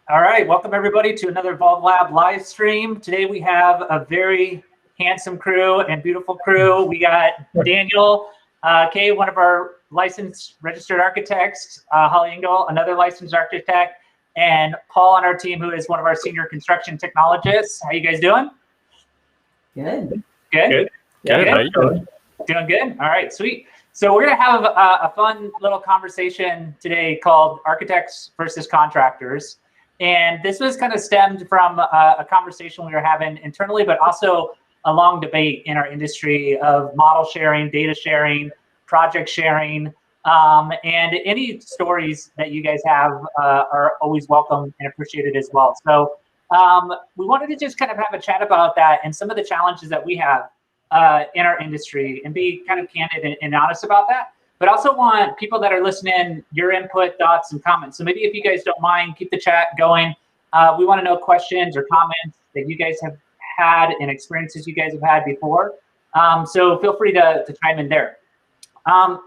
All right, welcome everybody to another Evolve Lab live stream. Today we have a very handsome crew and beautiful crew. We got Daniel Kay, one of our licensed registered architects, Holly Engel, another licensed architect, and Paul on our team, who is one of our senior construction technologists. How you guys doing? Good. Good? Good. Yeah, Good. How you doing? Doing good. All right, sweet. So we're gonna have a fun little conversation today called Architects versus Contractors. And this was kind of stemmed from a conversation we were having internally, but also a long debate in our industry of model sharing, data sharing, project sharing, and any stories that you guys have are always welcome and appreciated as well. So we wanted to just kind of have a chat about that and some of the challenges that we have in our industry and be kind of candid and honest about that. But also want people that are listening, your input, thoughts, and comments. So maybe if you guys don't mind, keep the chat going. We want to know questions or comments that you guys have had and experiences you guys have had before. So feel free to chime in there.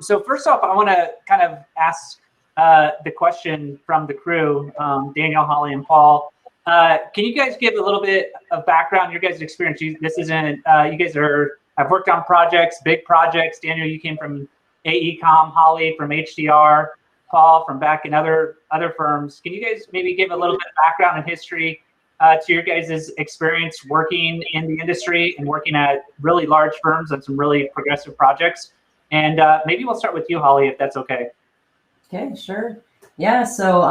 So first off, I want to kind of ask the question from the crew, Daniel, Holly, and Paul. Can you guys give a little bit of background, your guys' experience? This isn't, you guys have worked on projects, big projects. Daniel, you came from AECOM, Holly from HDR, Paul from back in other firms. Can you guys maybe give a little bit of background and history to your guys' experience working in the industry and working at really large firms on some really progressive projects? And maybe we'll start with you, Holly, if that's okay. Okay, sure. Yeah, so,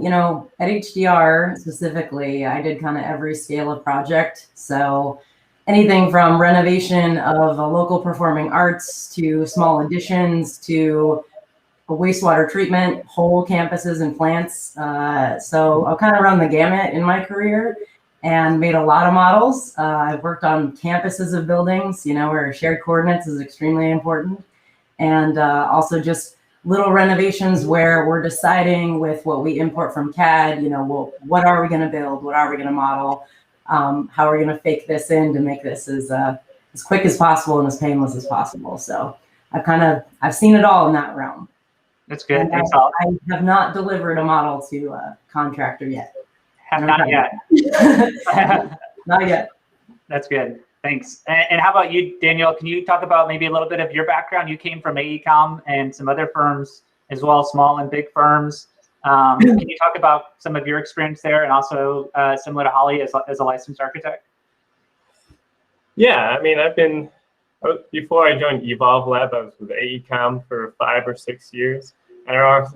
you know, at HDR specifically, I did kind of every scale of project. So anything from renovation of a local performing arts to small additions to a wastewater treatment, whole campuses and plants. So I've kind of run the gamut in my career and made a lot of models. I've worked on campuses of buildings, you know, where shared coordinates is extremely important. And also just little renovations where we're deciding with what we import from CAD, you know, well, what are we going to build? What are we going to model? How are we going to fake this in to make this as quick as possible and as painless as possible? So I've seen it all in that realm. That's good. Thanks, I have not delivered a model to a contractor yet. Not yet. Not yet. That's good. Thanks. And how about you, Daniel? Can you talk about maybe a little bit of your background? You came from AECOM and some other firms as well, small and big firms. Can you talk about some of your experience there and also similar to Holly as a licensed architect? Yeah, I mean, before I joined Evolve Lab, I was with AECOM for 5 or 6 years. And our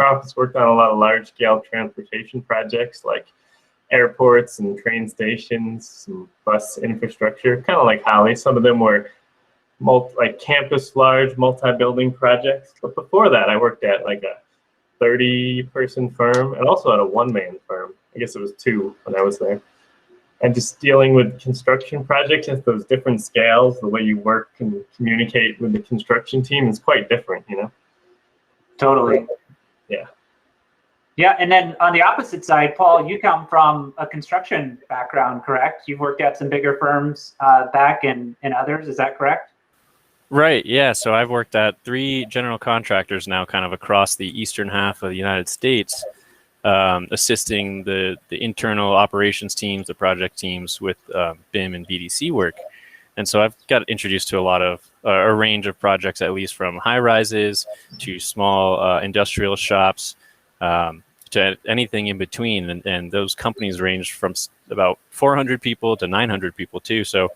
office worked on a lot of large scale transportation projects like airports and train stations, some bus infrastructure, kind of like Holly. Some of them were like campus large multi-building projects. But before that, I worked at like a 30-person firm and also at a one-man firm. I guess it was 2 when I was there. And just dealing with construction projects at those different scales, the way you work and communicate with the construction team is quite different, you know? Totally. Yeah. Yeah, and then on the opposite side, Paul, you come from a construction background, correct? You've worked at some bigger firms back and others, is that correct? Right, yeah. So I've worked at 3 general contractors now kind of across the eastern half of the United States, assisting the internal operations teams, the project teams with BIM and VDC work. And so I've got introduced to a lot of, a range of projects, at least from high rises to small industrial shops, to anything in between. And those companies range from about 400 people to 900 people too. So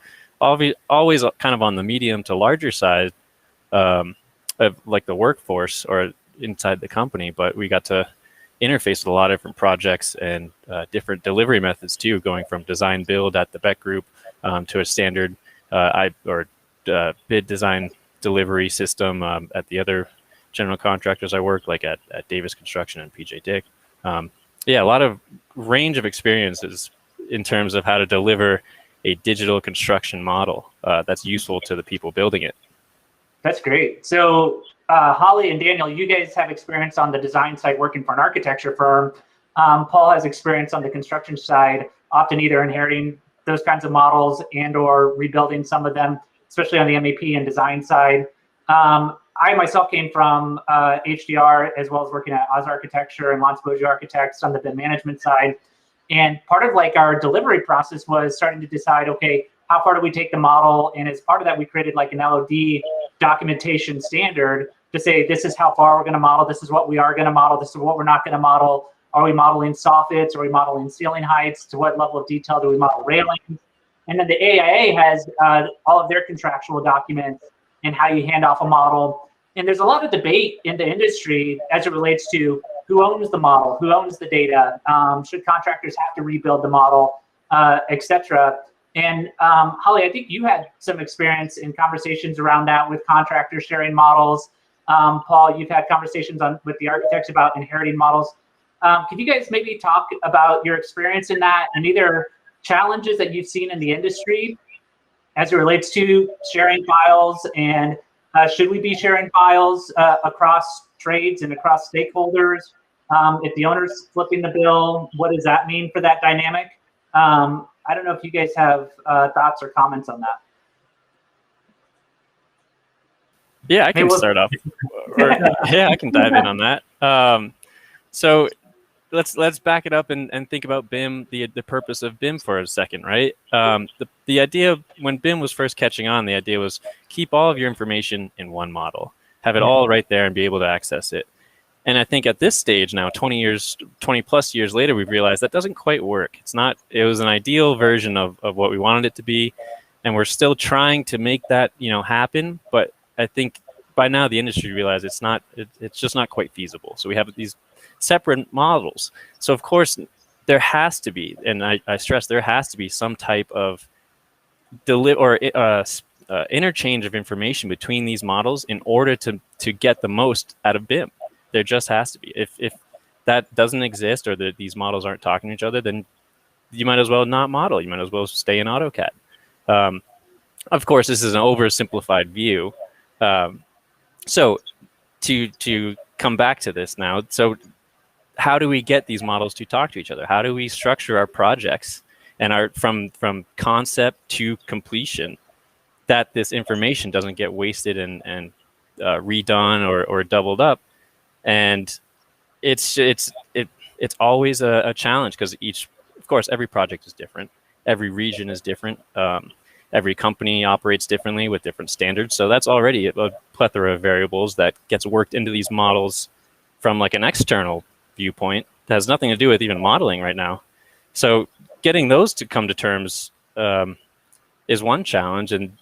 always kind of on the medium to larger side of like the workforce or inside the company. But we got to interface with a lot of different projects and different delivery methods too, going from design build at the Beck Group to a standard bid design delivery system at the other general contractors I work, like at Davis Construction and PJ Dick. Yeah, a lot of range of experiences in terms of how to deliver a digital construction model that's useful to the people building it. That's great. So Holly and Daniel, you guys have experience on the design side working for an architecture firm. Paul has experience on the construction side, often either inheriting those kinds of models and or rebuilding some of them, especially on the MEP and design side. I myself came from HDR as well as working at Oz Architecture and Lanzabojo Architects on the BIM management side. And part of like our delivery process was starting to decide, okay, how far do we take the model? And as part of that, we created like an LOD documentation standard to say, this is how far we're going to model. This is what we are going to model. This is what we're not going to model. Are we modeling soffits? Are we modeling ceiling heights? To what level of detail do we model railings? And then the AIA has all of their contractual documents and how you hand off a model. And there's a lot of debate in the industry as it relates to who owns the model, who owns the data, should contractors have to rebuild the model, et cetera. And Holly, I think you had some experience in conversations around that with contractors sharing models. Paul, you've had conversations with the architects about inheriting models. Could you guys maybe talk about your experience in that and either challenges that you've seen in the industry as it relates to sharing files, and should we be sharing files across trades and across stakeholders? If the owner's flipping the bill, what does that mean for that dynamic? I don't know if you guys have thoughts or comments on that. Yeah, I can start off. Yeah, I can dive in on that. So let's back it up and think about BIM, the purpose of BIM for a second, right? The idea when BIM was first catching on, the idea was keep all of your information in one model, have it all right there and be able to access it. And I think at this stage now, 20 plus years later, we've realized that doesn't quite work. It was an ideal version of what we wanted it to be. And we're still trying to make that, happen. But I think by now the industry realized it's just not quite feasible. So we have these separate models. So of course there has to be, and I stress there has to be some type of interchange of information between these models in order to get the most out of BIM. There just has to be. If that doesn't exist or these models aren't talking to each other, then you might as well not model. You might as well stay in AutoCAD. Of course, this is an oversimplified view. So to come back to this now, so how do we get these models to talk to each other? How do we structure our projects and from concept to completion, that this information doesn't get wasted and redone or doubled up? And it's always a challenge because of course, every project is different. Every region is different. Every company operates differently with different standards. So that's already a plethora of variables that gets worked into these models from like an external viewpoint that has nothing to do with even modeling right now. So getting those to come to terms is one challenge. And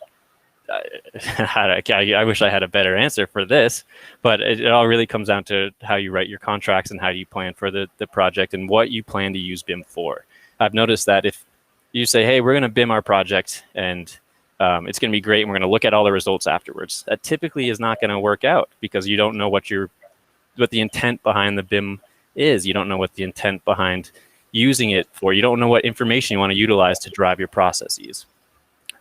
I wish I had a better answer for this, but it all really comes down to how you write your contracts and how you plan for the project and what you plan to use BIM for. I've noticed that if you say, hey, we're going to BIM our project and it's going to be great and we're going to look at all the results afterwards, that typically is not going to work out because you don't know what the intent behind the BIM is. You don't know what the intent behind using it for. You don't know what information you want to utilize to drive your processes.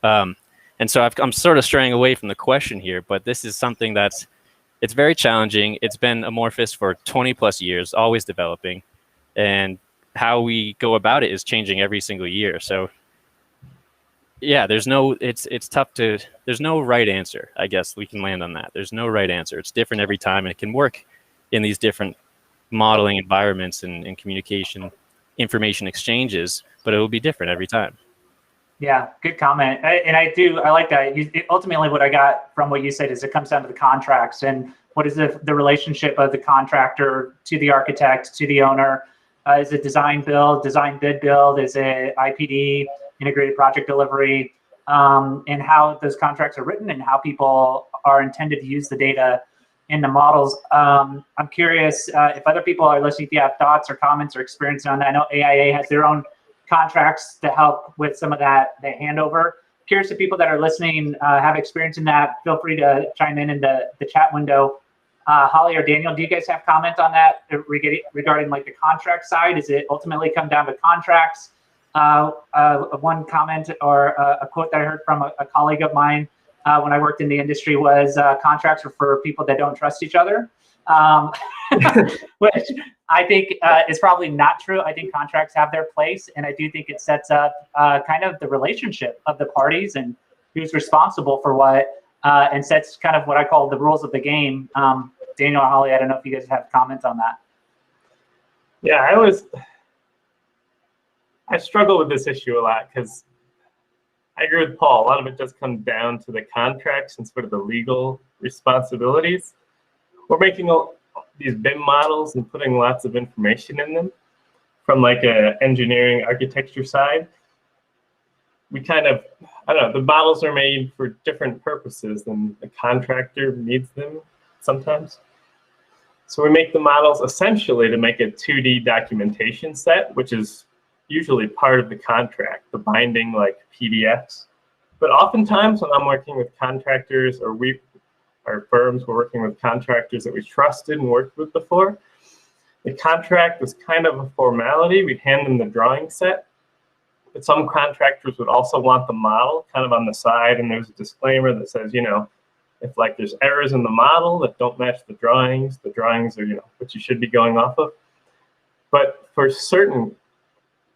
And so I'm sort of straying away from the question here, but this is something it's very challenging. It's been amorphous for 20 plus years, always developing. And how we go about it is changing every single year. So yeah, there's no right answer. I guess we can land on that. There's no right answer. It's different every time, and it can work in these different modeling environments and communication information exchanges, but it will be different every time. Yeah, good comment. And I like that. Ultimately, what I got from what you said is it comes down to the contracts and what is the relationship of the contractor to the architect, to the owner. Is it design build, design bid build? Is it IPD, integrated project delivery? And how those contracts are written and how people are intended to use the data in the models. I'm curious if other people are listening, if you have thoughts or comments or experience on that. I know AIA has their own contracts to help with some of that handover. Curious if people that are listening have experience in that. Feel free to chime in the chat window. Holly or Daniel, do you guys have comment on that regarding like the contract side? Does it ultimately come down to contracts? One comment or a quote that I heard from a colleague of mine when I worked in the industry was contracts are for people that don't trust each other, which I think is probably not true. I think contracts have their place, and I do think it sets up kind of the relationship of the parties and who's responsible for what. and sets kind of what I call the rules of the game. Daniel or Holly, I don't know if you guys have comments on that. Yeah, I struggle with this issue a lot because I agree with Paul. A lot of it does come down to the contracts and sort of the legal responsibilities. We're making these BIM models and putting lots of information in them from like a engineering architecture side. We kind of, I don't know, the models are made for different purposes than the contractor needs them sometimes. So we make the models essentially to make a 2D documentation set, which is usually part of the contract, the binding like PDFs. But oftentimes when I'm working with contractors or our firms were working with contractors that we trusted and worked with before, the contract was kind of a formality. We'd hand them the drawing set, but some contractors would also want the model kind of on the side, and there's a disclaimer that says, you know, if like there's errors in the model that don't match the drawings are, you know, what you should be going off of. But for certain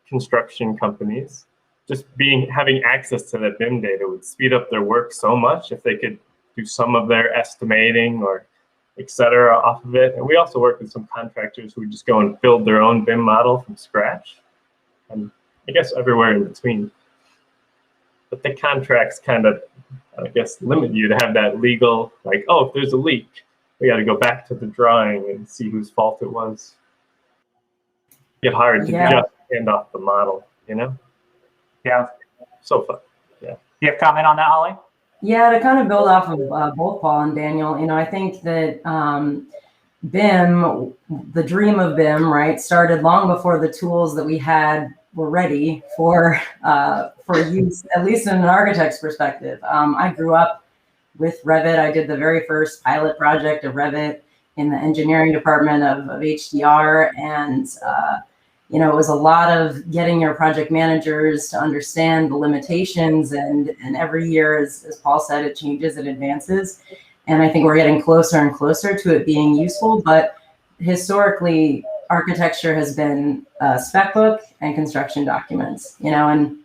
construction companies, just having access to that BIM data would speed up their work so much if they could do some of their estimating or et cetera off of it. And we also work with some contractors who just go and build their own BIM model from scratch, and I guess everywhere in between. But the contracts kind of, I guess, limit you to have that legal, like, oh, if there's a leak, we got to go back to the drawing and see whose fault it was. Get hard to just hand off the model, you know? Yeah. So fun. Yeah. You have a comment on that, Holly? Yeah, to kind of build off of both Paul and Daniel, you know, I think that BIM, the dream of BIM, right, started long before the tools that we had were ready for use, at least in an architect's perspective. I grew up with Revit. I did the very first pilot project of Revit in the engineering department of HDR, and you know, it was a lot of getting your project managers to understand the limitations, and every year, as Paul said, it changes, it advances. And I think we're getting closer and closer to it being useful. But historically, architecture has been a spec book and construction documents, you know, and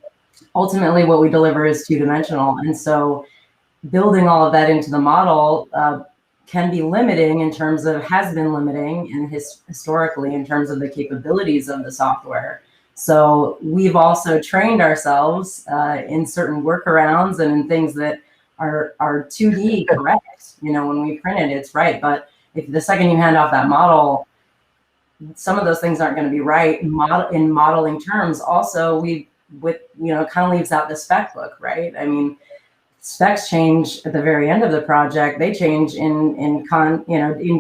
ultimately what we deliver is two-dimensional. And so building all of that into the model can be limiting in terms of, has been limiting and historically in terms of the capabilities of the software. So we've also trained ourselves in certain workarounds and in things that are 2D correct. You know, when we print it, it's right. But if the second you hand off that model, some of those things aren't going to be right in modeling terms. Also, you know, kind of leaves out the spec book, right? I mean, specs change at the very end of the project. They change in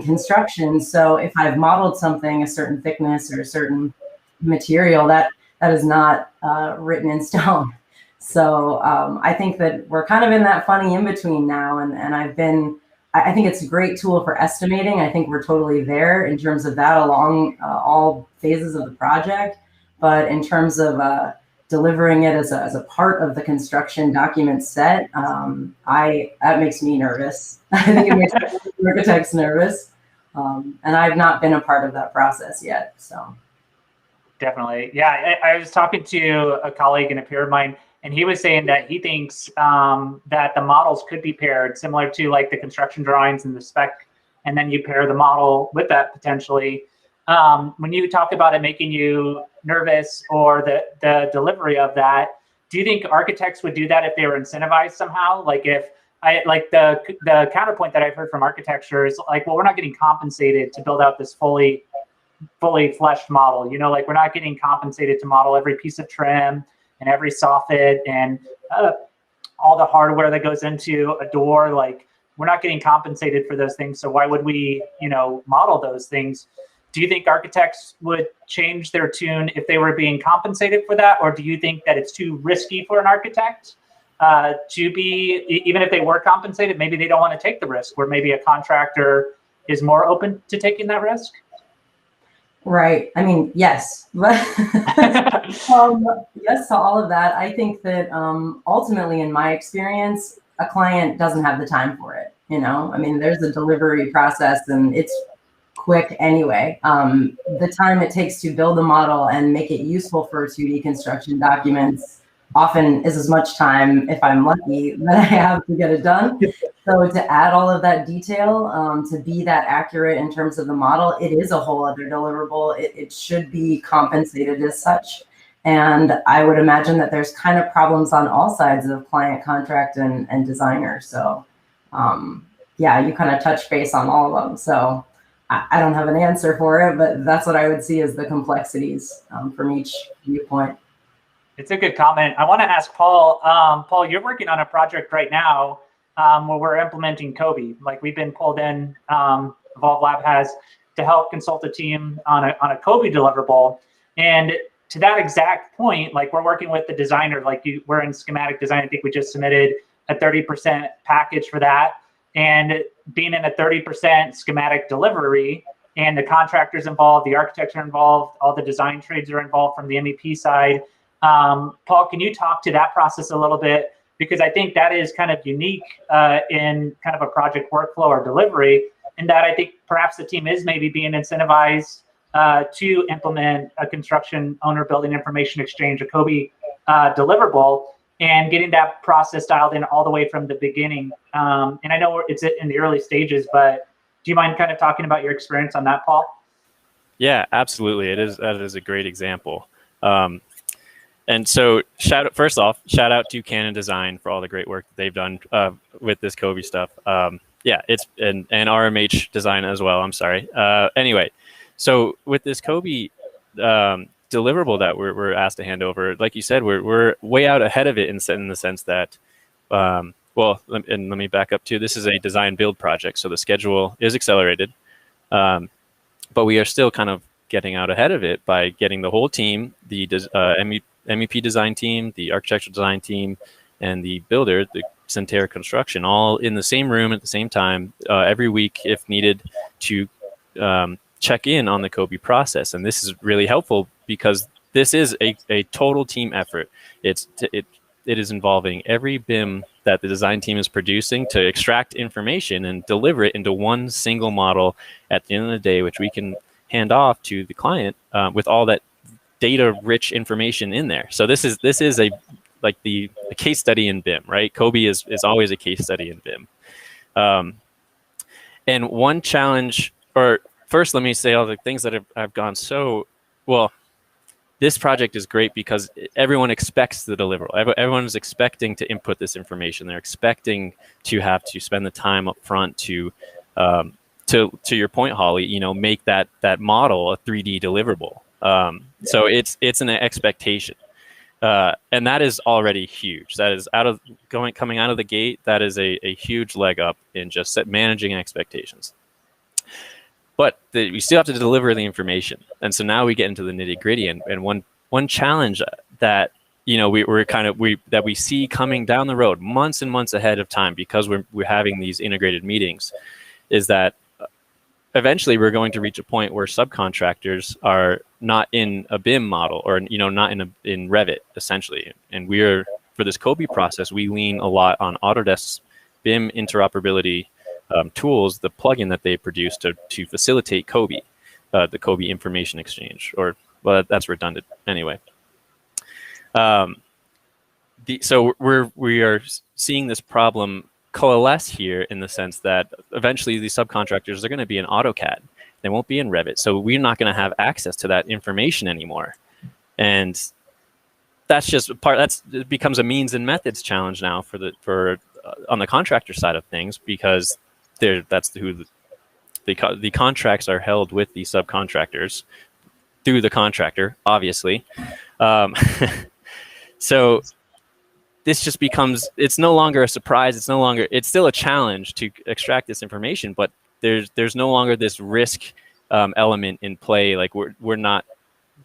construction. So if I've modeled something a certain thickness or a certain material, that is not written in stone. So I think that we're kind of in that funny in between now, and I think it's a great tool for estimating. I think we're totally there in terms of that along all phases of the project. But in terms of delivering it as a part of the construction document set, that makes me nervous. I think it makes architects nervous. And I've not been a part of that process yet, so. Definitely. Yeah, I was talking to a colleague and a peer of mine, and he was saying that he thinks that the models could be paired similar to like the construction drawings and the spec, and then you pair the model with that potentially. When you talk about it making you nervous or the delivery of that, do you think architects would do that if they were incentivized somehow? Like if the counterpoint that I've heard from architecture is like, well, we're not getting compensated to build out this fully fleshed model. You know, like we're not getting compensated to model every piece of trim and every soffit and all the hardware that goes into a door. Like we're not getting compensated for those things. So why would we, you know, model those things? Do you think architects would change their tune if they were being compensated for that? Or do you think that it's too risky for an architect to be, even if they were compensated, maybe they don't want to take the risk, where maybe a contractor is more open to taking that risk? Right. I mean, yes. Yes to all of that. I think that ultimately, in my experience, a client doesn't have the time for it. You know, I mean, there's a delivery process and it's quick anyway. The time it takes to build a model and make it useful for 2D construction documents often is as much time, if I'm lucky, that I have to get it done. So to add all of that detail, to be that accurate in terms of the model, it is a whole other deliverable. It should be compensated as such. And I would imagine that there's kind of problems on all sides of client, contract, and designer. So yeah, you kind of touch base on all of them. So I don't have an answer for it, but that's what I would see as the complexities from each viewpoint. It's a good comment. I want to ask Paul. Paul, you're working on a project right now where we're implementing Kobe. Like we've been pulled in, Evolve Lab has, to help consult a team on a Kobe deliverable. And to that exact point, like we're working with the designer, like we're in schematic design. I think we just submitted a 30% package for that. And being in a 30% schematic delivery, and the contractors involved, the architects are involved, all the design trades are involved from the MEP side. Paul, can you talk to that process a little bit? Because I think that is kind of unique in kind of a project workflow or delivery, in that I think perhaps the team is maybe being incentivized to implement a construction owner building information exchange, a Kobe deliverable, and getting that process dialed in all the way from the beginning. And I know it's in the early stages, but do you mind kind of talking about your experience on that, Paul? Yeah, absolutely. That is a great example. And so first off, shout out to Canon Design for all the great work that they've done with this Kobe stuff. Yeah, and RMH Design as well. I'm sorry. Anyway, so with this Kobe deliverable that we're asked to hand over, like you said, we're way out ahead of it in the sense that, well, and let me back up too. This is a design build project, so the schedule is accelerated, but we are still kind of getting out ahead of it by getting the whole team, the MEP design team, the architectural design team, and the builder, the Centera Construction, all in the same room at the same time every week if needed to check in on the Kobe process. And this is really helpful because this is a total team effort. It is involving every BIM that the design team is producing to extract information and deliver it into one single model at the end of the day, which we can hand off to the client with all that data-rich information in there. So this is a case study in BIM, right? Kobe is always a case study in BIM. And one challenge, or first, let me say all the things that have gone so well. This project is great because everyone expects the deliverable. Everyone is expecting to input this information. They're expecting to have to spend the time up front to your point, Holly, make that model a 3D deliverable. So it's an expectation, and that is already huge. That is coming out of the gate. That is a huge leg up in just managing expectations. But we still have to deliver the information, and so now we get into the nitty gritty. And one challenge that we see coming down the road, months and months ahead of time, because we're having these integrated meetings, is that eventually we're going to reach a point where subcontractors are not in a BIM model, or not in Revit essentially. And for this Kobe process, we lean a lot on Autodesk's BIM interoperability tools, the plugin that they produce to facilitate Kobe, the Kobe information exchange, well, that's redundant anyway. So we are seeing this problem coalesce here in the sense that eventually these subcontractors are going to be in AutoCAD. They won't be in Revit. So we're not going to have access to that information anymore. And that's just it becomes a means and methods challenge now on the contractor side of things, because that's who the contracts are held with the subcontractors through the contractor, obviously. So this just becomes, it's no longer a surprise. It's still a challenge to extract this information, but there's no longer this risk element in play. Like we're not,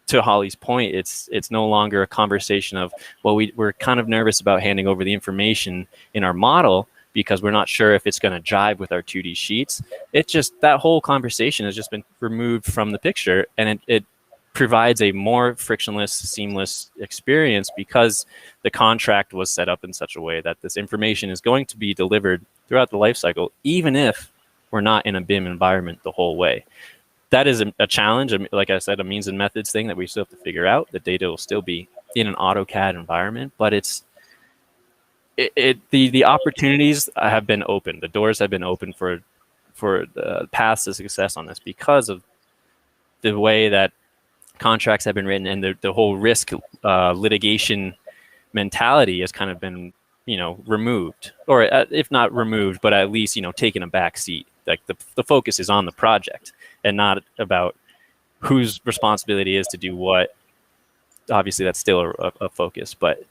to Holly's point, it's no longer a conversation of, well, we're kind of nervous about handing over the information in our model because we're not sure if it's going to jive with our 2D sheets. It's just that whole conversation has just been removed from the picture, and it provides a more frictionless, seamless experience because the contract was set up in such a way that this information is going to be delivered throughout the life cycle, even if we're not in a BIM environment the whole way. That is a challenge. Like I said, a means and methods thing that we still have to figure out. The data will still be in an AutoCAD environment, but the opportunities have been open. The doors have been open for the paths to success on this because of the way that contracts have been written, and the whole risk litigation mentality has kind of been, removed, or if not removed, but at least, taken a back seat. Like the focus is on the project and not about whose responsibility is to do what. Obviously, that's still a focus, but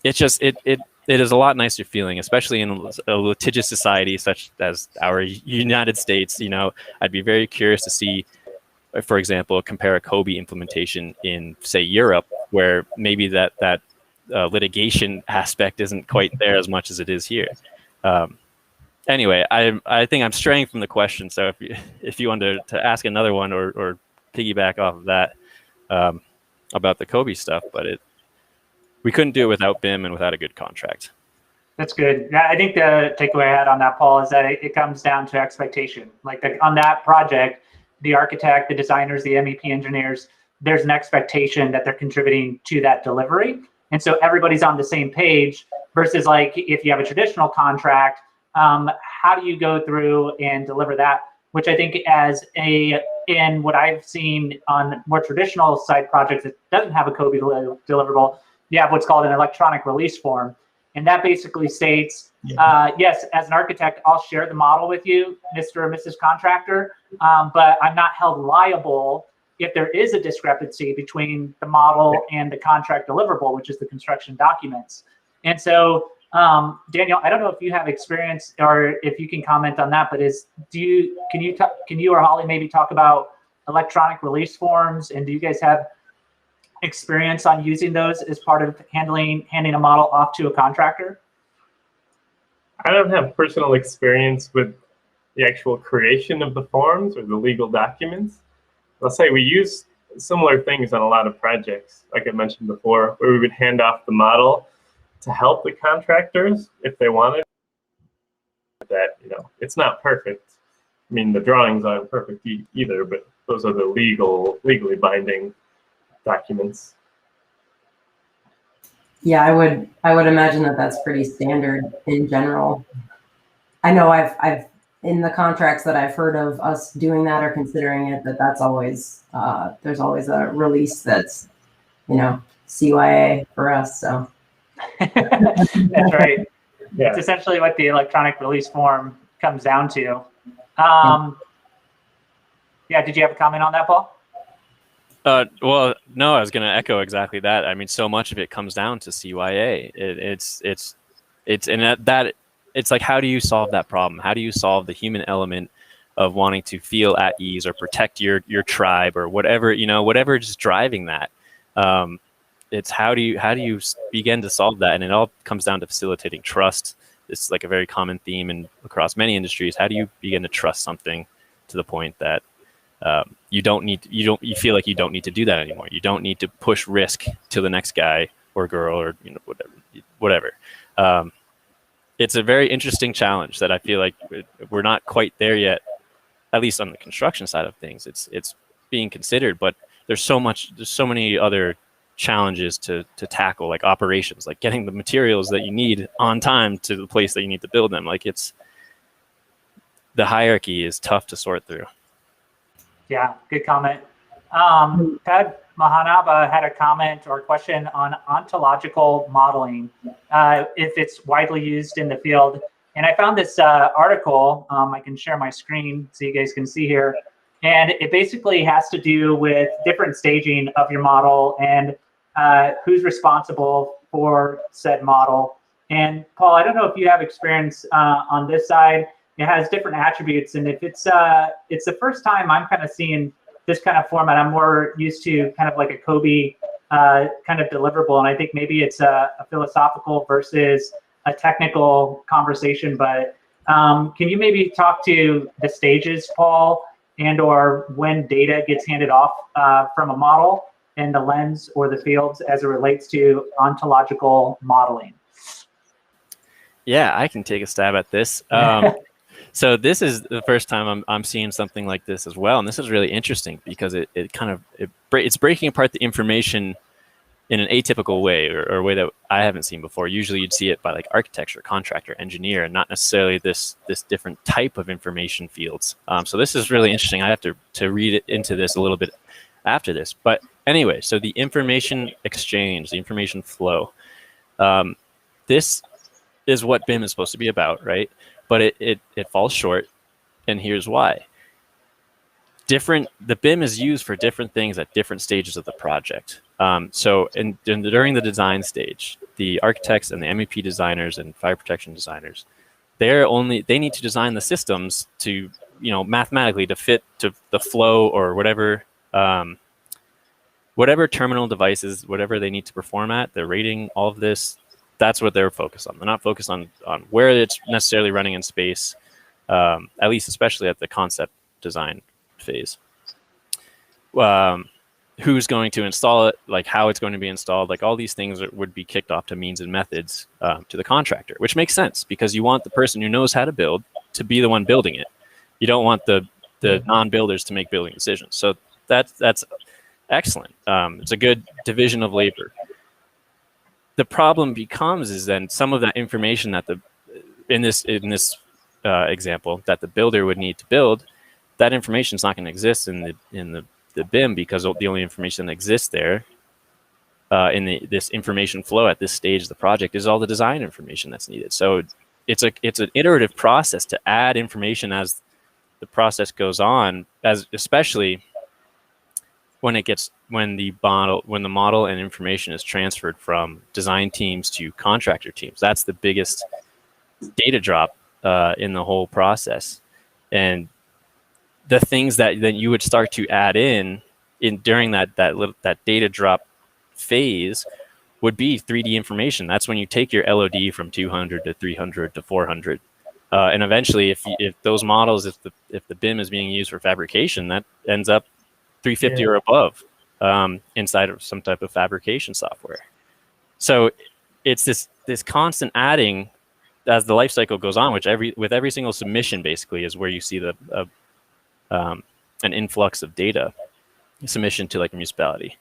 it's just it is a lot nicer feeling, especially in a litigious society such as our United States. I'd be very curious to see, for example, compare a Kobe implementation in, say, Europe, where maybe that litigation aspect isn't quite there as much as it is here. Anyway, I think I'm straying from the question. So if you wanted to ask another one or piggyback off of that about the Kobe stuff, but we couldn't do it without BIM and without a good contract. That's good. Yeah, I think the takeaway I had on that, Paul, is that it comes down to expectation. Like on that project, the architect, the designers, the MEP engineers, there's an expectation that they're contributing to that delivery. And so everybody's on the same page versus like if you have a traditional contract, how do you go through and deliver that? Which I think in what I've seen on more traditional site projects that doesn't have a Kobe deliverable, you have what's called an electronic release form. And that basically states, yes, as an architect, I'll share the model with you, Mr. or Mrs. Contractor, but I'm not held liable if there is a discrepancy between the model and the contract deliverable, which is the construction documents. And so, Daniel, I don't know if you have experience or if you can comment on that, but can you or Holly maybe talk about electronic release forms, and do you guys have experience on using those as part of handing a model off to a contractor? I don't have personal experience with the actual creation of the forms or the legal documents. I'll say we use similar things on a lot of projects, like I mentioned before, where we would hand off the model to help the contractors if they wanted. That, it's not perfect. I mean, the drawings aren't perfect either, but those are the legally binding documents. Yeah, I would imagine that that's pretty standard in general. I know I've in the contracts that I've heard of us doing that or considering it, that's always there's always a release that's CYA for us. So that's right. Yeah. It's essentially what the electronic release form comes down to. Yeah, did you have a comment on that, Paul? Well, no, I was going to echo exactly that. I mean, so much of it comes down to CYA. It's like, how do you solve that problem? How do you solve the human element of wanting to feel at ease or protect your tribe or whatever, whatever is driving that? It's how do you begin to solve that? And it all comes down to facilitating trust. It's like a very common theme across many industries. How do you begin to trust something to the point that you feel like you don't need to do that anymore. You don't need to push risk to the next guy or girl or whatever. It's a very interesting challenge that I feel like we're not quite there yet, at least on the construction side of things. It's being considered, but there's so many other challenges to tackle, like operations, like getting the materials that you need on time to the place that you need to build them. Like the hierarchy is tough to sort through. Yeah, good comment. Ted Mahanaba had a comment or question on ontological modeling, if it's widely used in the field. And I found this article. I can share my screen so you guys can see here. And it basically has to do with different staging of your model and who's responsible for said model. And Paul, I don't know if you have experience on this side. It has different attributes, and if it's the first time I'm kind of seeing this kind of format. I'm more used to kind of like a Kobe kind of deliverable, and I think maybe it's a philosophical versus a technical conversation. But can you maybe talk to the stages, Paul, and/or when data gets handed off from a model and the lens or the fields as it relates to ontological modeling? Yeah, I can take a stab at this. So this is the first time I'm seeing something like this as well, and this is really interesting because it's breaking apart the information in an atypical way, or a way that I haven't seen before. Usually you'd see it by like architecture, contractor, engineer, and not necessarily this different type of information fields. So this is really interesting. I have to read it into this a little bit after this. But anyway, so the information exchange, the information flow, this is what BIM is supposed to be about, right? But it falls short, and here's why. The BIM is used for different things at different stages of the project. So during the design stage, the architects and the MEP designers and fire protection designers, they need to design the systems to, mathematically to fit to the flow or whatever terminal devices, whatever they need to perform at, the rating, all of this, that's what they're focused on. They're not focused on where it's necessarily running in space, at least especially at the concept design phase. Who's going to install it, like how it's going to be installed, like all these things would be kicked off to means and methods to the contractor, which makes sense because you want the person who knows how to build to be the one building it. You don't want the non-builders to make building decisions. So that's excellent. It's a good division of labor. The problem becomes is then some of that information that in this example that the builder would need to build, that information is not going to exist in the BIM because the only information that exists there in this information flow at this stage of the project is all the design information that's needed. So it's an iterative process to add information as the process goes on, especially when the model and information is transferred from design teams to contractor teams. That's the biggest data drop in the whole process. And the things that then you would start to add in during that data drop phase would be 3D information. That's when you take your LOD from 200 to 300 to 400, and eventually, if those models, if the BIM is being used for fabrication, that ends up 350 or above inside of some type of fabrication software. So it's this constant adding as the life cycle goes on, which with every single submission basically is where you see an influx of data submission to like a municipality.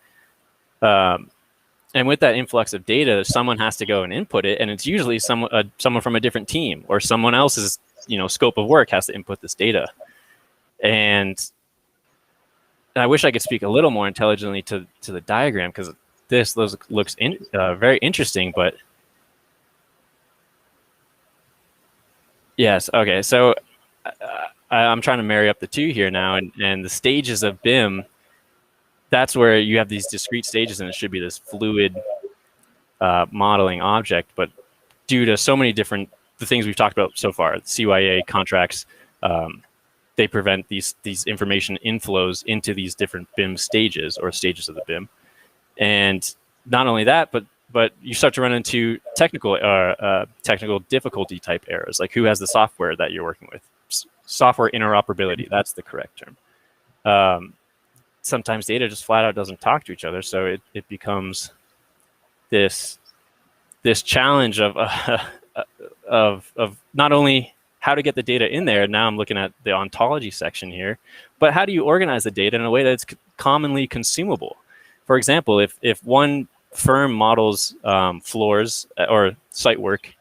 And with that influx of data, someone has to go and input it, and it's usually someone from a different team or someone else's scope of work has to input this data. And I wish I could speak a little more intelligently to the diagram because this looks very interesting. But yes, okay. So I'm trying to marry up the two here now, and the stages of BIM. That's where you have these discrete stages, and it should be this fluid modeling object. But due to so many the things we've talked about so far, CYA contracts, they prevent these information inflows into these different BIM stages or stages of the BIM. And not only that, but you start to run into technical difficulty type errors, like who has the software that you're working with. Software interoperability, that's the correct term. Sometimes data just flat out doesn't talk to each other, so it becomes this challenge of not only how to get the data in there. Now I'm looking at the ontology section here, but how do you organize the data in a way that's commonly consumable? For example, if one firm models floors or site work,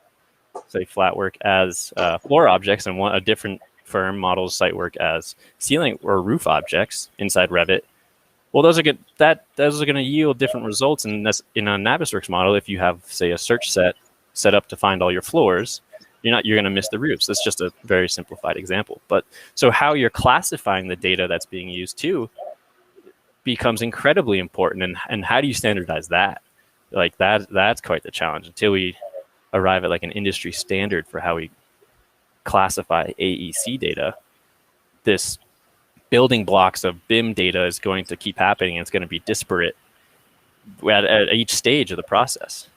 say flat work, as floor objects, and a different firm models site work as ceiling or roof objects inside Revit, well, those are going to yield different results in a Navisworks model. If you have, say, a search set up to find all your floors, you're going to miss the roofs. That's just a very simplified example. But so how you're classifying the data that's being used too becomes incredibly important. And how do you standardize that? Like that's quite the challenge until we arrive at like an industry standard for how we classify AEC data. This building blocks of BIM data is going to keep happening, and it's going to be disparate at each stage of the process.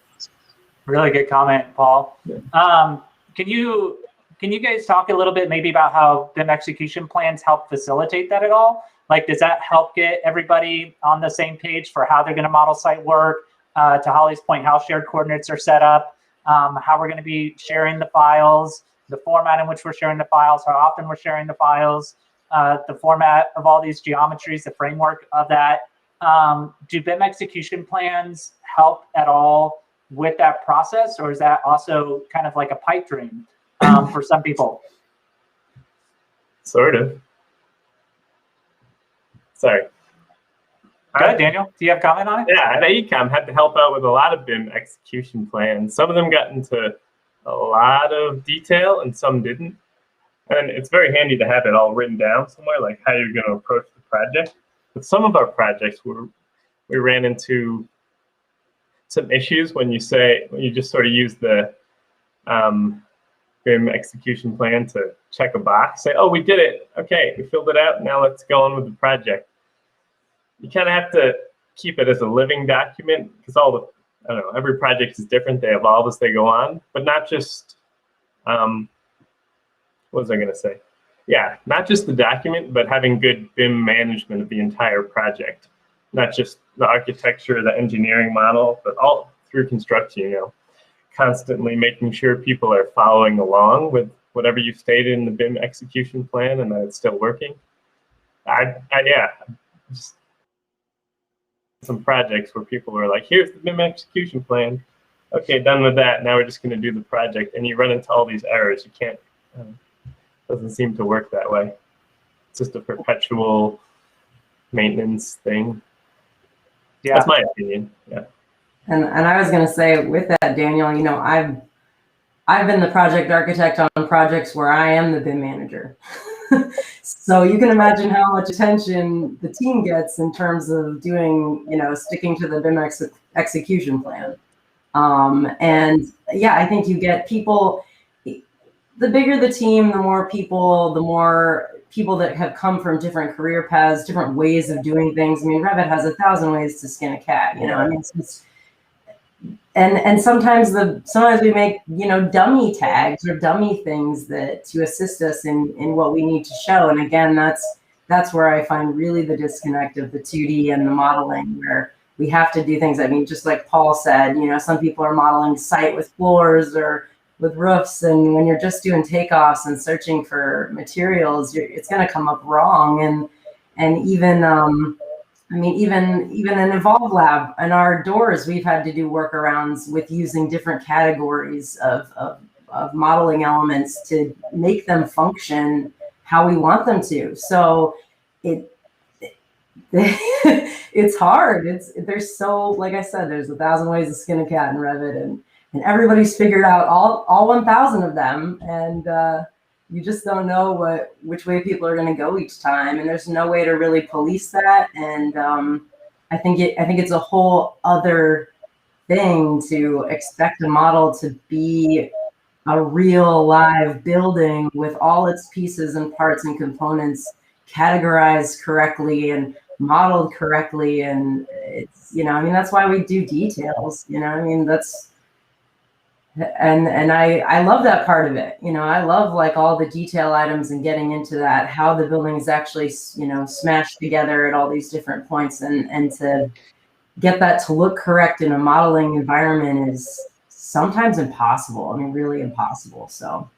Really good comment, Paul. Can you guys talk a little bit maybe about how BIM execution plans help facilitate that at all? Like, does that help get everybody on the same page for how they're going to model site work? To Holly's point, how shared coordinates are set up, how we're going to be sharing the files, the format in which we're sharing the files, how often we're sharing the files, the format of all these geometries, the framework of that. do BIM execution plans help at all with that process, or is that also kind of like a pipe dream for some people? Sort of. Sorry. Good, Daniel. Do you have a comment on it? Yeah, at AECOM, had to help out with a lot of BIM execution plans. Some of them got into a lot of detail and some didn't. And it's very handy to have it all written down somewhere, like how you're going to approach the project. But some of our projects, we ran into some issues when you just sort of use the BIM execution plan to check a box, say, oh, we did it. Okay, we filled it out. Now let's go on with the project. You kind of have to keep it as a living document because I don't know, every project is different. They evolve as they go on, but not just, what was I going to say? Yeah, not just the document, but having good BIM management of the entire project, not just the architecture, the engineering model, but all through construction, constantly making sure people are following along with whatever you stated in the BIM execution plan and that it's still working. Just some projects where people are like, here's the BIM execution plan. Okay, done with that. Now we're just going to do the project. And you run into all these errors. You can't, doesn't seem to work that way. It's just a perpetual maintenance thing. Yeah. That's my opinion. Yeah. And I was going to say with that, Daniel, I've been the project architect on projects where I am the BIM manager. So you can imagine how much attention the team gets in terms of doing, sticking to the BIM execution plan. And yeah, I think you get people, the bigger the team, the more people that have come from different career paths, different ways of doing things. I mean, Revit has 1,000 ways to skin a cat, I mean, and sometimes we make, dummy tags or dummy things to assist us in what we need to show. And again, that's where I find really the disconnect of the 2D and the modeling, where we have to do things. I mean, just like Paul said, some people are modeling site with floors or with roofs, and when you're just doing takeoffs and searching for materials, it's going to come up wrong. And even even an Evolve Lab in our doors, we've had to do workarounds with using different categories of modeling elements to make them function how we want them to. So it's hard. There's so, like I said, there's 1,000 ways to skin a cat in Revit, and everybody's figured out all 1,000 of them, and you just don't know which way people are going to go each time, and there's no way to really police that. And I think it's a whole other thing to expect a model to be a real live building with all its pieces and parts and components categorized correctly and modeled correctly. And it's, that's why we do details, and I love that part of it. I love like all the detail items and getting into that, how the building is actually, smashed together at all these different points, and to get that to look correct in a modeling environment is sometimes impossible. I mean, really impossible. So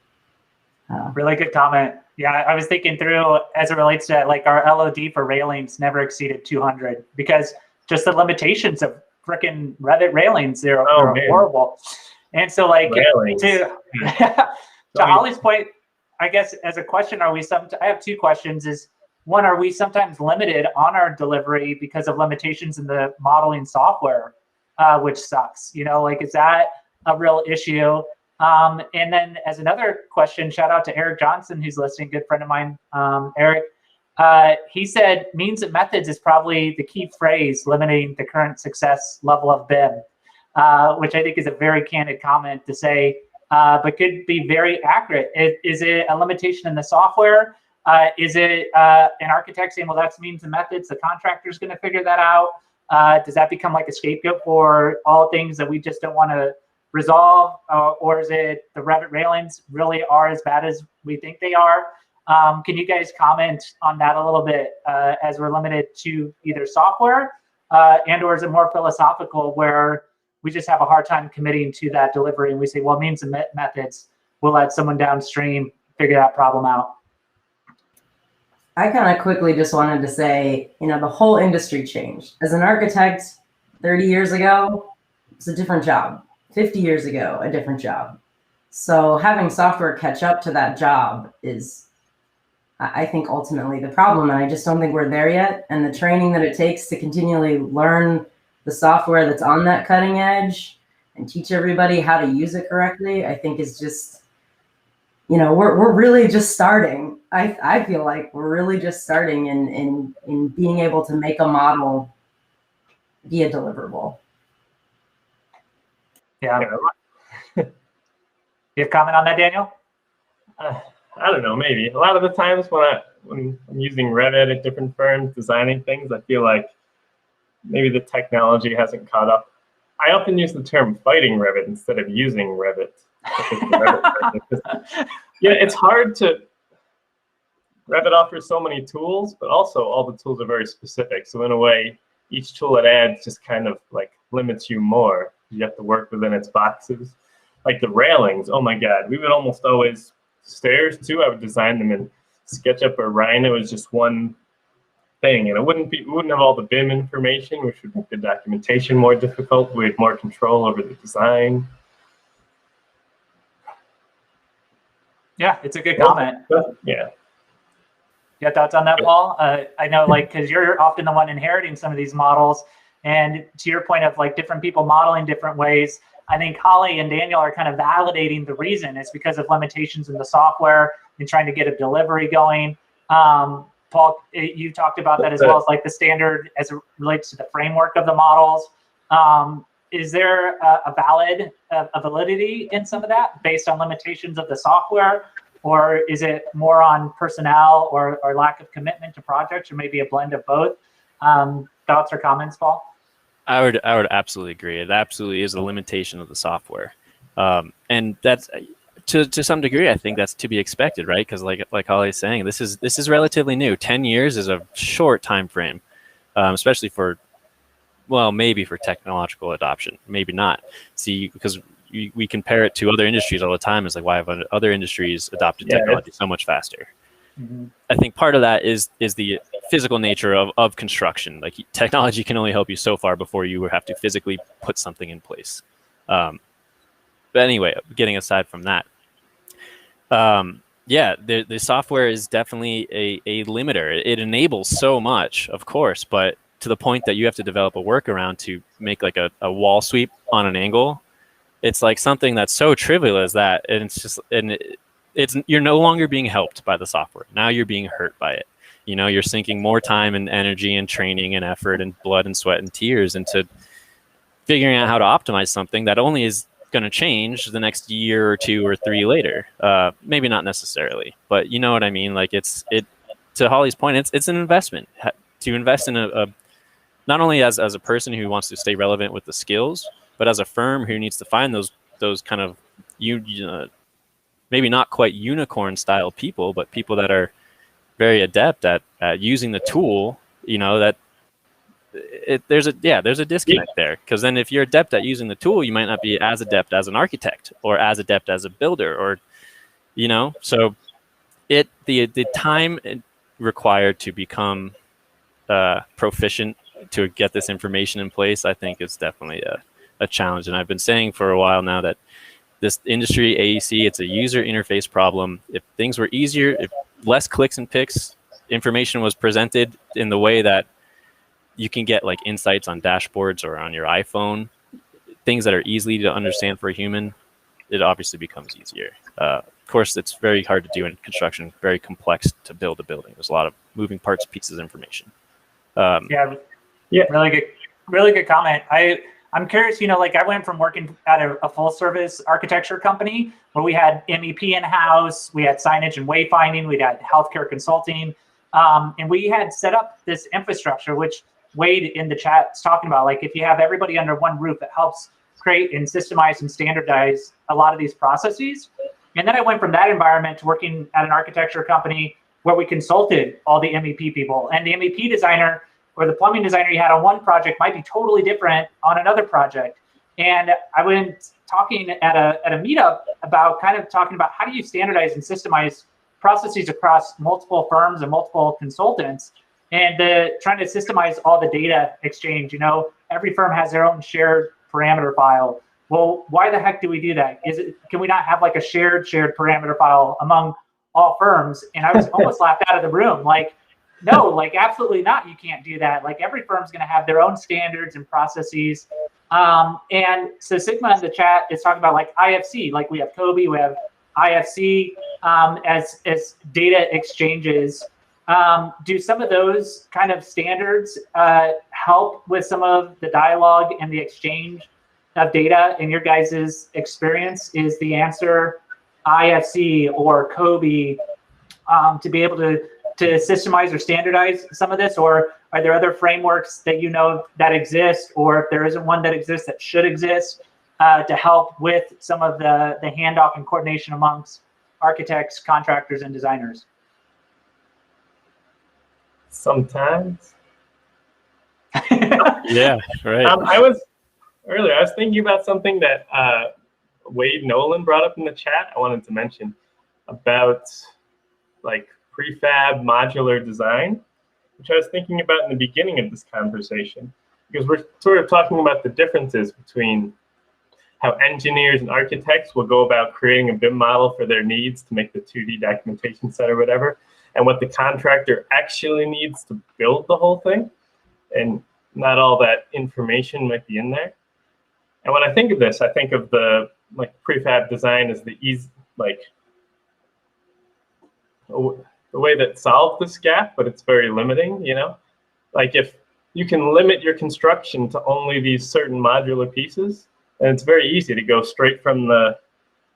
really good comment. Yeah, I was thinking through as it relates to like our LOD for railings never exceeded 200 because just the limitations of freaking Revit railings, they're horrible. And so like to Ollie's point, I guess as a question, I have two questions. Is one, are we sometimes limited on our delivery because of limitations in the modeling software, which sucks, like, is that a real issue? And then as another question, shout out to Eric Johnson, who's listening, good friend of mine, Eric. He said means and methods is probably the key phrase limiting the current success level of BIM. Which I think is a very candid comment to say, but could be very accurate. Is it a limitation in the software? Is it an architect saying, well, that's means and methods, the contractor's going to figure that out? Does that become like a scapegoat for all things that we just don't want to resolve? Or is it the Revit railings really are as bad as we think they are? Can you guys comment on that a little bit as we're limited to either software and or is it more philosophical where we just have a hard time committing to that delivery, and we say, well, means and methods, we'll let someone downstream figure that problem out. I kind of quickly just wanted to say, the whole industry changed. As an architect, 30 years ago, it's a different job. 50 years ago, a different job. So having software catch up to that job is, I think, ultimately the problem. And I just don't think we're there yet. And the training that it takes to continually learn the software that's on that cutting edge and teach everybody how to use it correctly, I think is just, we're really just starting. I feel like we're really just starting in being able to make a model be a deliverable. Yeah. You have comment on that, Daniel? I don't know, maybe. A lot of the times when I'm using Revit at different firms, designing things, I feel like maybe the technology hasn't caught up. I often use the term fighting Revit instead of using Revit. Yeah, it's hard to... Revit offers so many tools, but also all the tools are very specific. So in a way, each tool it adds just kind of like limits you more. You have to work within its boxes. Like the railings, oh my God, we would almost always... Stairs too, I would design them in SketchUp or Rhino as just one thing, and we wouldn't have all the BIM information, which would make the documentation more difficult. We had more control over the design. Yeah, it's a good comment. Yeah. You have thoughts on that, Paul? I know, because you're often the one inheriting some of these models, and to your point of different people modeling different ways, I think Holly and Daniel are kind of validating the reason. It's because of limitations in the software and trying to get a delivery going. Paul, you talked about that as well as the standard as it relates to the framework of the models. Is there a validity in some of that based on limitations of the software? Or is it more on personnel or lack of commitment to projects, or maybe a blend of both? Thoughts or comments, Paul? I would absolutely agree. It absolutely is a limitation of the software, and that's to some degree. I think that's to be expected, right? Because like Holly is saying, this is relatively new. 10 years is a short time frame, especially for, well, maybe for technological adoption, maybe not. See, because we compare it to other industries all the time. It's like, why have other industries adopted technology so much faster? Mm-hmm. I think part of that is the physical nature of construction. Like, technology can only help you so far before you have to physically put something in place. But anyway, getting aside from that, the software is definitely a limiter. It enables so much, of course, but to the point that you have to develop a workaround to make a wall sweep on an angle. It's like something that's so trivial as that, and it's just you're no longer being helped by the software. Now you're being hurt by it. You're sinking more time and energy and training and effort and blood and sweat and tears into figuring out how to optimize something that only is going to change the next year or 2 or 3 later. Maybe not necessarily, but you know what I mean? To Holly's point, it's an investment to invest in a not only as a person who wants to stay relevant with the skills, but as a firm who needs to find those kind of maybe not quite unicorn style people, but people that are very adept at using the tool. There's a disconnect there, because then if you're adept at using the tool, you might not be as adept as an architect or as adept as a builder, or so the time required to become proficient to get this information in place, I think, is definitely a challenge. And I've been saying for a while now that this industry, AEC, it's a user interface problem. If things were easier, if less clicks and picks, information was presented in the way that you can get insights on dashboards or on your iPhone, things that are easily to understand for a human, it obviously becomes easier. Of course, it's very hard to do in construction, very complex to build a building. There's a lot of moving parts, pieces of information. Really good comment. I'm curious, I went from working at a full service architecture company where we had MEP in-house, we had signage and wayfinding, we had healthcare consulting, and we had set up this infrastructure, which Wade in the chat is talking about. If you have everybody under one roof, it helps create and systemize and standardize a lot of these processes. And then I went from that environment to working at an architecture company where we consulted all the MEP people, and the MEP designer or the plumbing designer you had on one project might be totally different on another project. And I went talking at a meetup about talking about how do you standardize and systemize processes across multiple firms and multiple consultants, and trying to systemize all the data exchange. Every firm has their own shared parameter file. Well, why the heck do we do that? Can we not have like a shared parameter file among all firms? And I was almost laughed out of the room. Like, no, like absolutely not. You can't do that. Like every firm's going to have their own standards and processes. And so Sigma in the chat is talking about like IFC. Like we have Kobe, we have IFC as data exchanges. Do some of those kind of standards help with some of the dialogue and the exchange of data? In your guys' experience, is the answer IFC or Kobe to be able to systemize or standardize some of this? Or are there other frameworks that that exist, or if there isn't one that exists that should exist to help with some of the handoff and coordination amongst architects, contractors, and designers? Sometimes. Yeah, right. I was thinking about something that Wade Nolan brought up in the chat. I wanted to mention about like prefab modular design, which I was thinking about in the beginning of this conversation, because we're sort of talking about the differences between how engineers and architects will go about creating a BIM model for their needs to make the 2D documentation set or whatever, and what the contractor actually needs to build the whole thing. And not all that information might be in there. And when I think of this, I think of the like prefab design as the way that solved this gap, but it's very limiting, Like if you can limit your construction to only these certain modular pieces, and it's very easy to go straight from the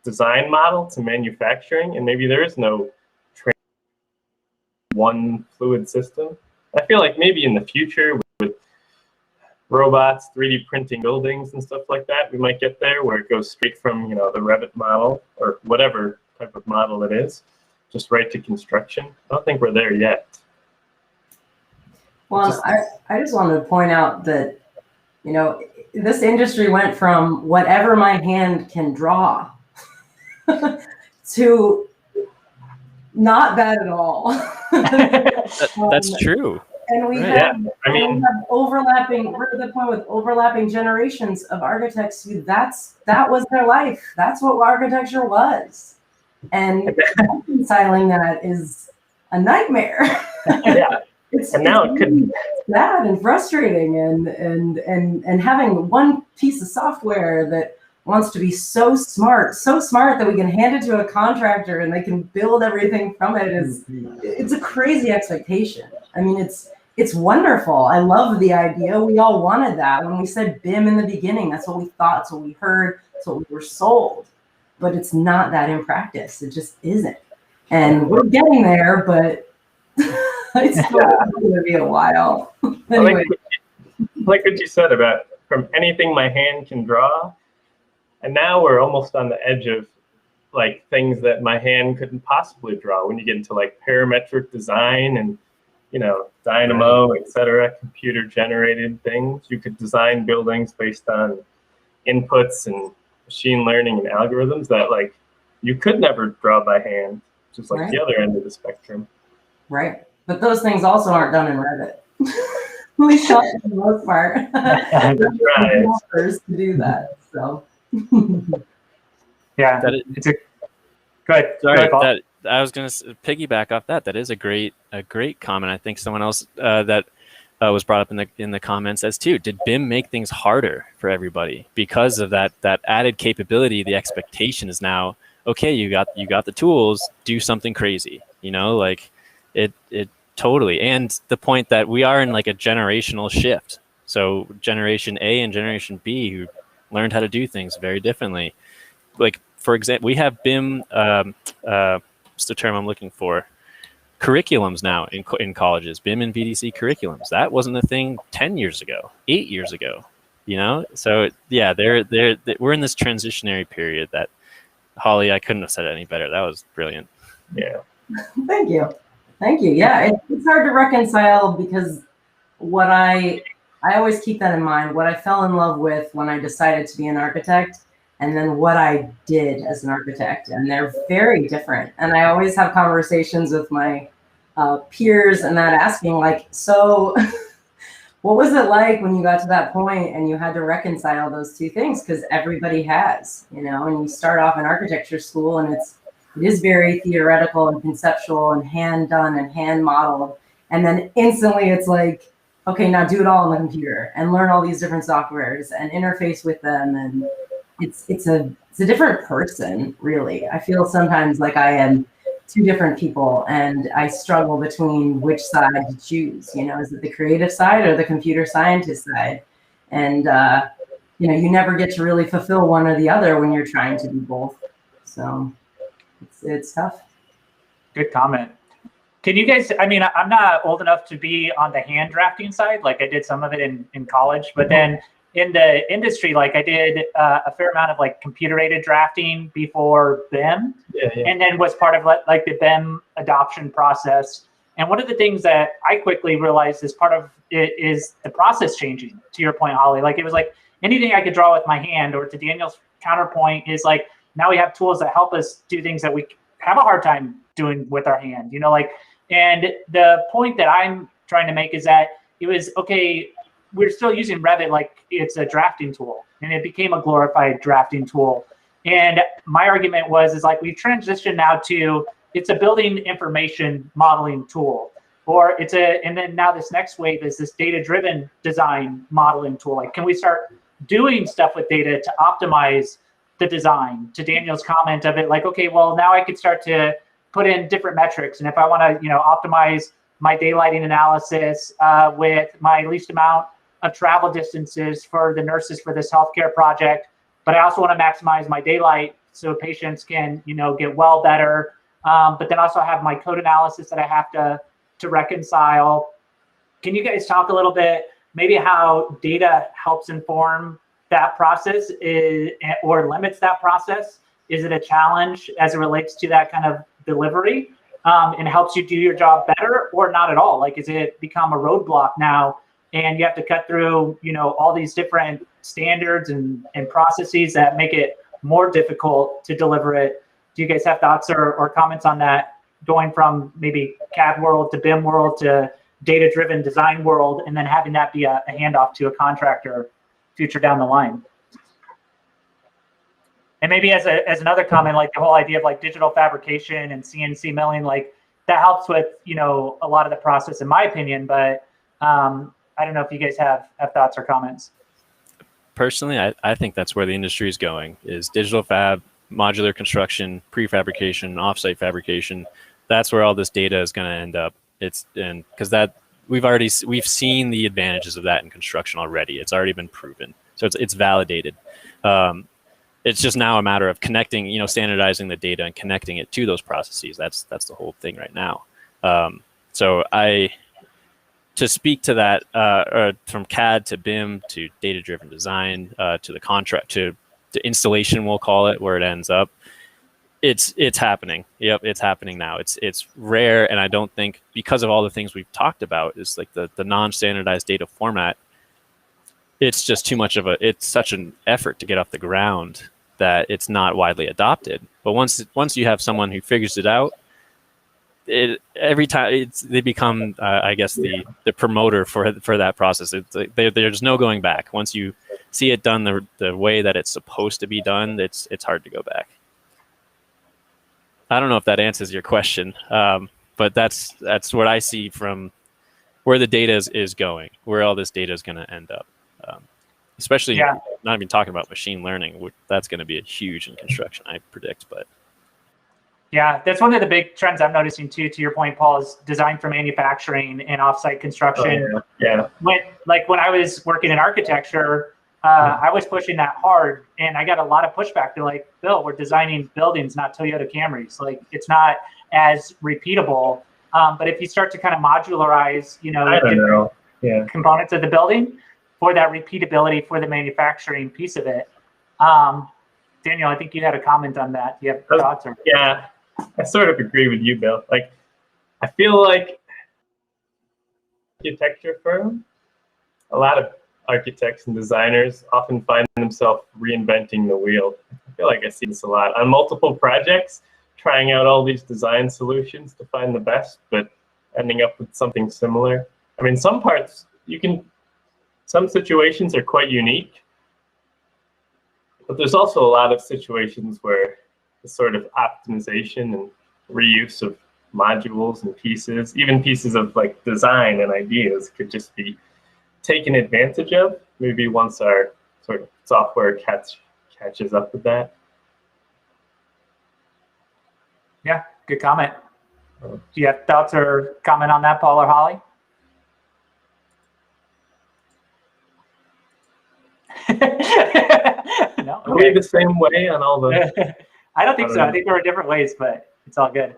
design model to manufacturing, and maybe there is no one fluid system. I feel like maybe in the future with robots, 3D printing buildings and stuff like that, we might get there where it goes straight from, the Revit model or whatever type of model it is, just right to construction. I don't think we're there yet. Well, I just wanted to point out that, this industry went from whatever my hand can draw to not bad at all. That's true. And we have overlapping. We're at the point with overlapping generations of architects who that was their life. That's what architecture was, and reconciling that is a nightmare. Yeah, now it could be bad and frustrating, and having one piece of software that wants to be so smart that we can hand it to a contractor and they can build everything from it it's a crazy expectation. I mean, it's wonderful. I love the idea. We all wanted that. When we said BIM in the beginning, that's what we thought, that's what we heard, that's what we were sold. But it's not that in practice. It just isn't. And we're getting there, but it's still going to be a while. Anyway. Like what you said about from anything my hand can draw. And now we're almost on the edge of like things that my hand couldn't possibly draw when you get into like parametric design and, Dynamo, et cetera, computer generated things. You could design buildings based on inputs and machine learning and algorithms that like you could never draw by hand, just like the other end of the spectrum. Right. But those things also aren't done in Revit. We shot for the most part. That's right. To do that. So yeah, it's a good. Sorry, I was going to piggyback off that. That is a great comment. I think someone else that was brought up in the comments as too. Did BIM make things harder for everybody because of that added capability? The expectation is now, okay, you got the tools, do something crazy. Like it totally. And the point that we are in like a generational shift. So generation A and generation B who learned how to do things very differently. Like, for example, we have BIM, what's the term I'm looking for? Curriculums now in colleges, BIM and VDC curriculums. That wasn't a thing 10 years ago, 8 years ago, So yeah, we're in this transitionary period that, Holly, I couldn't have said it any better. That was brilliant. Yeah. Thank you. Yeah, it's hard to reconcile because what I always keep that in mind. What I fell in love with when I decided to be an architect and then what I did as an architect, and they're very different. And I always have conversations with my peers and that asking like, so what was it like when you got to that point and you had to reconcile those two things? Because everybody has, you know, and you start off in architecture school and it is very theoretical and conceptual and hand done and hand modeled. And then instantly it's like, okay, now do it all on the computer and learn all these different softwares and interface with them. And it's a different person, really. I feel sometimes like I am two different people and I struggle between which side to choose. You know, is it the creative side or the computer scientist side? And, you know, you never get to really fulfill one or the other when you're trying to be both. So it's tough. Good comment. Can you guys, I mean, I'm not old enough to be on the hand drafting side. Like I did some of it in college, but then in the industry, like I did a fair amount of like computer aided drafting before BIM, and then was part of like the BIM adoption process. And one of the things that I quickly realized is part of it is the process changing, to your point, Holly. Like it was like anything I could draw with my hand, or to Daniel's counterpoint is like, now we have tools that help us do things that we have a hard time doing with our hand, you know, like. And the point that I'm trying to make is that it was, okay, we're still using Revit like it's a drafting tool, and it became a glorified drafting tool. And my argument is like we've transitioned now to it's a building information modeling tool, or and then now this next wave is this data-driven design modeling tool. Like, can we start doing stuff with data to optimize the design? To Daniel's comment of it, like, okay, well, now I could start to put in different metrics. And if I want to, you know, optimize my daylighting analysis with my least amount of travel distances for the nurses for this healthcare project, but I also want to maximize my daylight so patients can, you know, get well better. But then also have my code analysis that I have to reconcile. Can you guys talk a little bit maybe how data helps inform that process or limits that process? Is it a challenge as it relates to that kind of delivery and helps you do your job better, or not at all? Like, is it become a roadblock now and you have to cut through, you know, all these different standards and processes that make it more difficult to deliver it? Do you guys have thoughts or comments on that, going from maybe CAD world to BIM world to data-driven design world, and then having that be a handoff to a contractor future down the line? And maybe as another comment, like the whole idea of like digital fabrication and CNC milling, like that helps with, you know, a lot of the process, in my opinion. But I don't know if you guys have thoughts or comments. Personally, I think that's where the industry is going, is digital fab, modular construction, prefabrication, offsite fabrication. That's where all this data is going to end up. Because that we've seen the advantages of that in construction already. It's already been proven, so it's validated. It's just now a matter of connecting, you know, standardizing the data and connecting it to those processes. That's the whole thing right now. So to speak to that, from CAD to BIM to data-driven design to the contract to installation, we'll call it, where it ends up. It's happening. Yep, it's happening now. It's rare, and I don't think, because of all the things we've talked about, is like the non-standardized data format. It's just too much it's such an effort to get off the ground that it's not widely adopted. But once you have someone who figures it out, every time they become, I guess, the promoter for that process. There's no going back. Once you see it done the way that it's supposed to be done, it's hard to go back. I don't know if that answers your question, but that's what I see from where the data is going, where all this data is going to end up. Especially not even talking about machine learning, that's going to be a huge in construction, I predict. But yeah, that's one of the big trends I'm noticing too. To your point, Paul, is design for manufacturing and offsite construction. Oh, yeah. When I was working in architecture, I was pushing that hard, and I got a lot of pushback. They're like, "Bill, we're designing buildings, not Toyota Camrys. Like, it's not as repeatable." But if you start to kind of modularize, you know, different components of the building for that repeatability for the manufacturing piece of it. Daniel, I think you had a comment on that. Do you have thoughts? Or? Yeah, I sort of agree with you, Bill. Like, I feel like architecture firm, a lot of architects and designers often find themselves reinventing the wheel. I feel like I see this a lot on multiple projects, trying out all these design solutions to find the best, but ending up with something similar. I mean, some parts some situations are quite unique, but there's also a lot of situations where the sort of optimization and reuse of modules and pieces, even pieces of like design and ideas, could just be taken advantage of, maybe once our sort of software catches up with that. Yeah, good comment. Do you have thoughts or comment on that, Paul or Holly? No? Are we the same way on all the... I don't think so. I think there are different ways, but it's all good.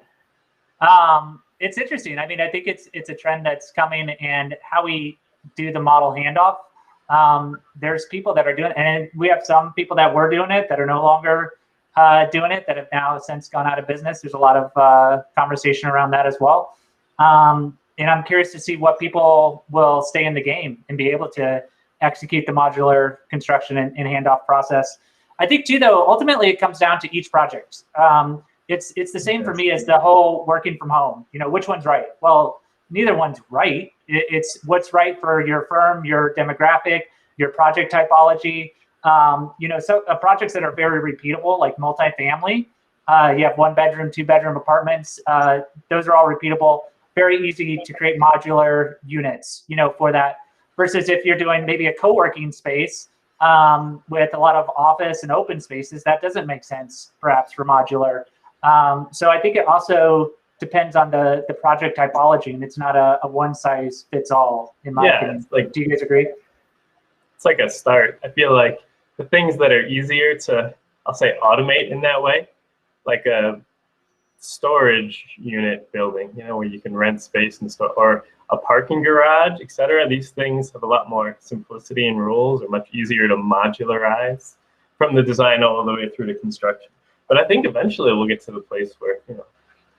It's interesting. I mean, I think it's a trend that's coming, and how we do the model handoff. There's people that are doing it, and we have some people that were doing it that are no longer doing it, that have now since gone out of business. There's a lot of conversation around that as well. And I'm curious to see what people will stay in the game and be able to execute the modular construction and handoff process. I think too, though, ultimately it comes down to each project. It's the same for me as the whole working from home. You know, which one's right? Well, neither one's right. It's what's right for your firm, your demographic, your project typology. You know, so projects that are very repeatable, like multifamily, you have 1-bedroom, 2-bedroom apartments. Those are all repeatable, very easy to create modular units, you know, for that. Versus if you're doing maybe a co-working space with a lot of office and open spaces, that doesn't make sense perhaps for modular. So I think it also depends on the project typology, and it's not a one size fits all, in my opinion. Like, do you guys agree? It's like a start. I feel like the things that are easier to, I'll say, automate in that way, like a storage unit building, you know, where you can rent space and store, or a parking garage, etc. These things have a lot more simplicity and rules, are much easier to modularize from the design all the way through to construction. But I think eventually we'll get to the place where, you know,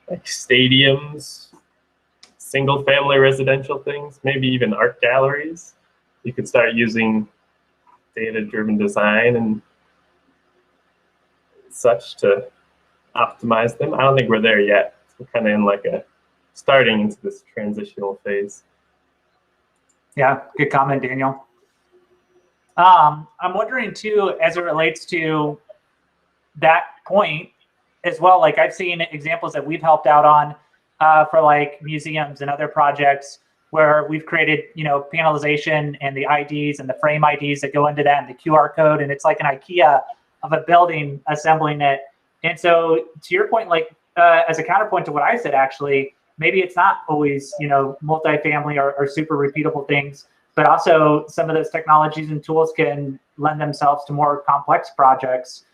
like stadiums, single-family residential things, maybe even art galleries, you could start using data-driven design and such to optimize them. I don't think we're there yet. We're kind of in like a starting into this transitional phase. Yeah, good comment, Daniel. I'm wondering too, as it relates to that point as well, like I've seen examples that we've helped out on for like museums and other projects where we've created, you know, panelization and the IDs and the frame IDs that go into that and the QR code. And it's like an IKEA of a building assembling it. And so to your point, like as a counterpoint to what I said, actually, maybe it's not always, you know, multifamily or super repeatable things, but also some of those technologies and tools can lend themselves to more complex projects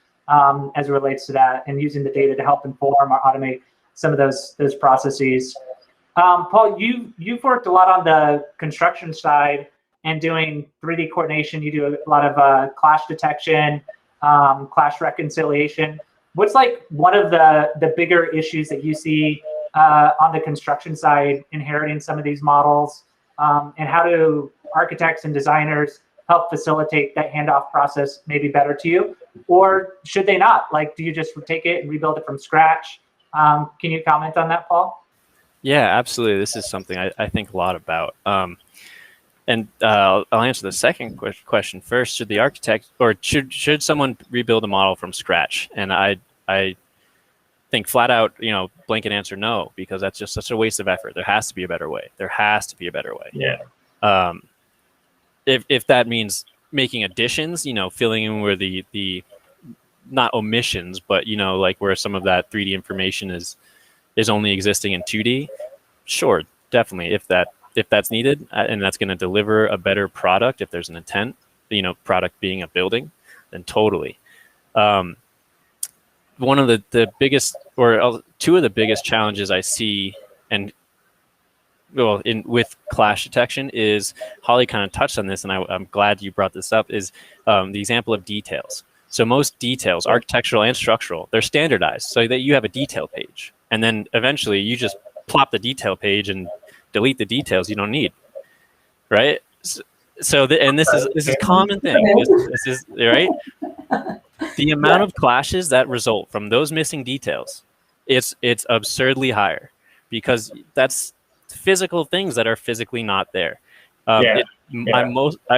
as it relates to that, and using the data to help inform or automate some of those processes. Paul, you've worked a lot on the construction side and doing 3D coordination. You do a lot of clash detection, clash reconciliation. What's like one of the bigger issues that you see on the construction side inheriting some of these models, and how do architects and designers help facilitate that handoff process maybe better to you? Or should they not? Like, do you just take it and rebuild it from scratch? Can you comment on that, Paul? Yeah, absolutely. This is something I think a lot about. And I'll answer the second question first. Should the architect, or should someone rebuild a model from scratch? And I think flat out, you know, blanket answer no, because that's just such a waste of effort. There has to be a better way. There has to be a better way. Yeah. If that means making additions, you know, filling in where the not omissions, but, you know, like where some of that 3D information is only existing in 2D, sure, definitely. If that's needed and that's going to deliver a better product, if there's an intent, you know, product being a building, then totally. One of the biggest, or two of the biggest challenges I see, and well, with clash detection, is Holly kind of touched on this, and I'm glad you brought this up, is the example of details. So most details, architectural and structural, they're standardized so that you have a detail page. And then eventually you just plop the detail page and delete the details you don't need, right? So, and this is common thing. This is right. The amount of clashes that result from those missing details, it's absurdly higher, because that's physical things that are physically not there. I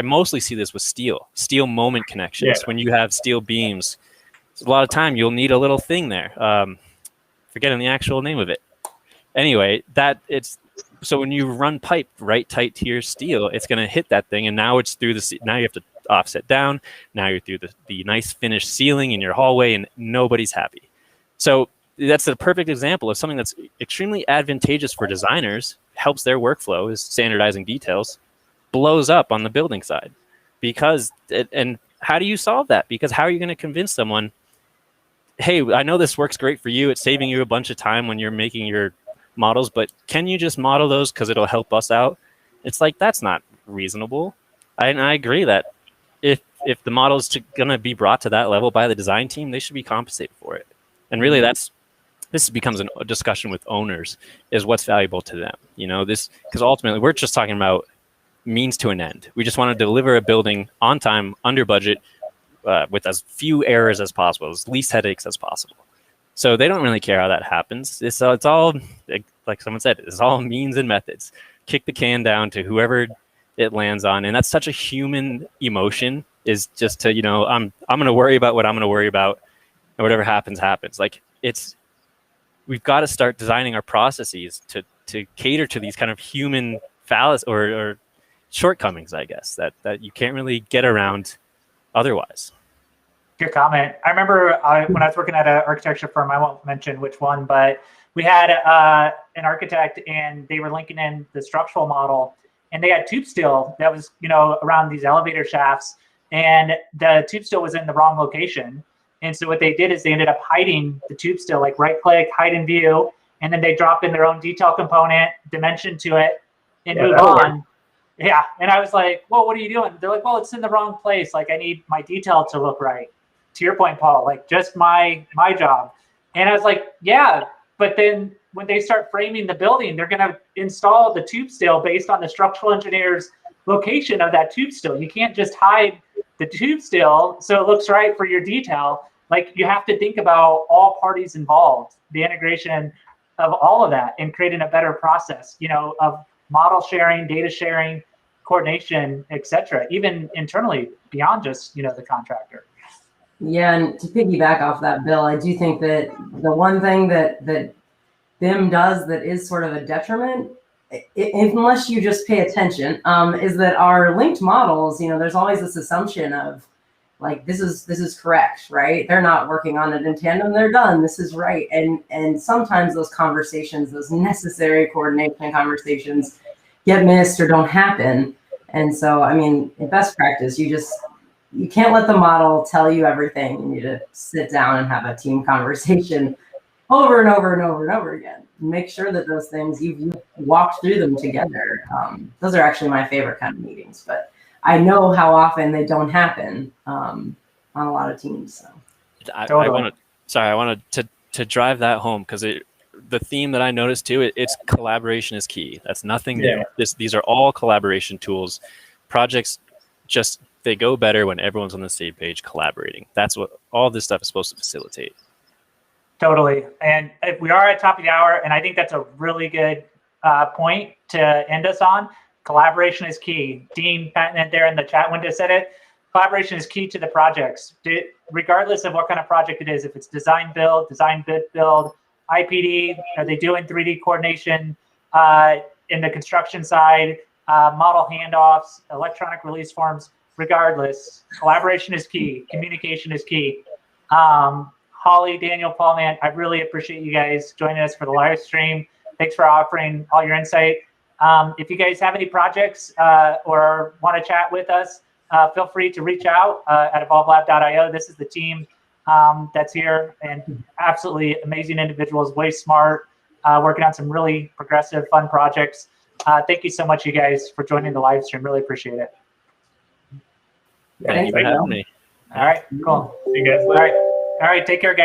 mostly see this with steel moment connections. When you have steel beams, a lot of time you'll need a little thing there. Forgetting the actual name of it. Anyway, so when you run pipe right tight to your steel, it's going to hit that thing, and now it's through now you have to offset down. Now you're through the nice finished ceiling in your hallway, and nobody's happy. So that's a perfect example of something that's extremely advantageous for designers, helps their workflow, is standardizing details, blows up on the building side. And how do you solve that? Because how are you going to convince someone, hey, I know this works great for you, it's saving you a bunch of time when you're making your models, but can you just model those because it'll help us out? It's like, that's not reasonable. And I agree that if the model is going to be brought to that level by the design team, they should be compensated for it. And really, this becomes a discussion with owners, is what's valuable to them. Because ultimately we're just talking about means to an end. We just want to deliver a building on time, under budget, with as few errors as possible, as least headaches as possible. So they don't really care how that happens. It's all, like someone said, it's all means and methods. Kick the can down to whoever it lands on. And that's such a human emotion, is just to, I'm going to worry about what I'm going to worry about, and whatever happens, happens. Like, we've got to start designing our processes to cater to these kind of human fallacies or shortcomings, I guess, that you can't really get around otherwise. Good comment. I remember when I was working at an architecture firm, I won't mention which one, but we had an architect, and they were linking in the structural model, and they had tube steel that was, around these elevator shafts, and the tube steel was in the wrong location. And so what they did is they ended up hiding the tube steel, like right click, hide in view, and then they drop in their own detail component, dimension to it, and move on. Yeah. And I was like, well, what are you doing? They're like, well, it's in the wrong place. Like, I need my detail to look right. To your point, Paul, like, just my job. And I was like, yeah, but then when they start framing the building, they're going to install the tube steel based on the structural engineer's location of that tube steel. You can't just hide the tube steel so it looks right for your detail. Like, you have to think about all parties involved, the integration of all of that, and creating a better process, of model sharing, data sharing, coordination, etc., even internally beyond just, the contractor. Yeah, and to piggyback off that, Bill, I do think that the one thing that BIM does that is sort of a detriment, unless you just pay attention, is that our linked models, there's always this assumption of, like, this is correct, right? They're not working on it in tandem, they're done, this is right. And sometimes those conversations, those necessary coordination conversations, get missed or don't happen. And so, I mean, in best practice, you can't let the model tell you everything. You need to sit down and have a team conversation over and over and over and over again. Make sure that those things, you've walked through them together. Those are actually my favorite kind of meetings, but I know how often they don't happen on a lot of teams. So. I wanted to drive that home, because the theme that I noticed too, it's collaboration is key. That's nothing new. These are all collaboration tools. Projects they go better when everyone's on the same page collaborating. That's what all this stuff is supposed to facilitate. Totally. And we are at top of the hour, and I think that's a really good point to end us on. Collaboration is key. Dean Patton there in the chat window said it. Collaboration is key to the projects, regardless of what kind of project it is. If it's design build, IPD, are they doing 3D coordination in the construction side, model handoffs, electronic release forms? Regardless, collaboration is key. Communication is key. Holly, Daniel, Paul, man, I really appreciate you guys joining us for the live stream. Thanks for offering all your insight. If you guys have any projects or want to chat with us, feel free to reach out at evolvelab.io. This is the team that's here, and absolutely amazing individuals, way smart, working on some really progressive, fun projects. Thank you so much, you guys, for joining the live stream. Really appreciate it. Thank you for having me. All right, cool. See you guys later. All right, take care, guys.